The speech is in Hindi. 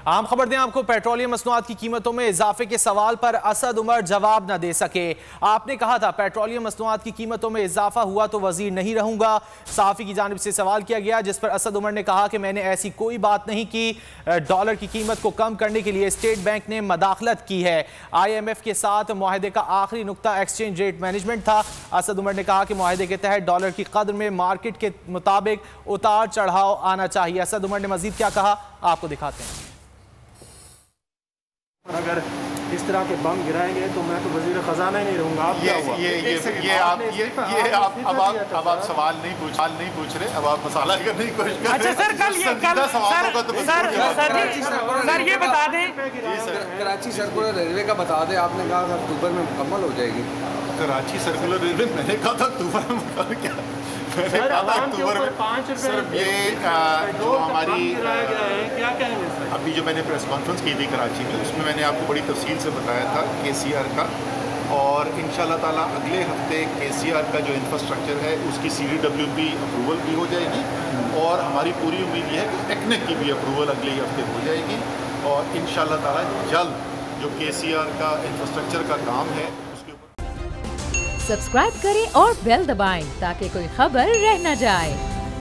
आम खबर दें आपको, पेट्रोलियम मसनूआत की कीमतों में इजाफे के सवाल पर असद उमर जवाब न दे सके। आपने कहा था पेट्रोलियम मसनूआत की कीमतों में इजाफा हुआ तो वजीर नहीं रहूंगा। सहाफ़ी की जानिब से सवाल किया गया जिस पर असद उमर ने कहा कि मैंने ऐसी कोई बात नहीं की। डॉलर की कीमत को कम करने के लिए स्टेट बैंक ने मदाखलत की है। IMF के साथ मुआहदे का आखिरी नुकता एक्सचेंज रेट मैनेजमेंट था। असद उमर ने कहा कि मुआहदे के तहत डॉलर की कदर में मार्केट के मुताबिक उतार चढ़ाव आना चाहिए। असद उमर ने मजीद क्या कहा आपको दिखाते हैं। अगर इस तरह के बम गिराए गए तो मैं तो वजीर खजाना ही नहीं रहूंगा। आप अब आप सवाल नहीं पूछ रहे, अब आप मसाला करने की कोशिश कर रहे हैं। अच्छा सर, सर ये बता दें, कराची सर्कुलर रेलवे का बता दें, आपने कहा था अक्टूबर में मुकम्मल हो जाएगी। कराची सर्कुलर रेलवे मैंने कहा था अक्टूबर में मुकम्मल, क्या मैंने कहा था अक्टूबर में। सर ये जो हमारी क्या कहेंगे सर? अभी जो मैंने प्रेस कॉन्फ्रेंस की थी कराची में, उसमें मैंने आपको बड़ी तफसील से बताया था KCR का, और इंशाल्लाह ताला अगले हफ्ते KCR का जो इंफ्रास्ट्रक्चर है उसकी CDWP अप्रूवल भी हो जाएगी, और हमारी पूरी उम्मीद यह है कि टेक्निक की भी अप्रूवल अगले हफ्ते हो जाएगी, और इंशाल्लाह ताला जल्द जो KCR का इंफ्रास्ट्रक्चर का काम है उसके ऊपर सब्सक्राइब करें और बेल दबाएं ताकि कोई खबर रह न जाए।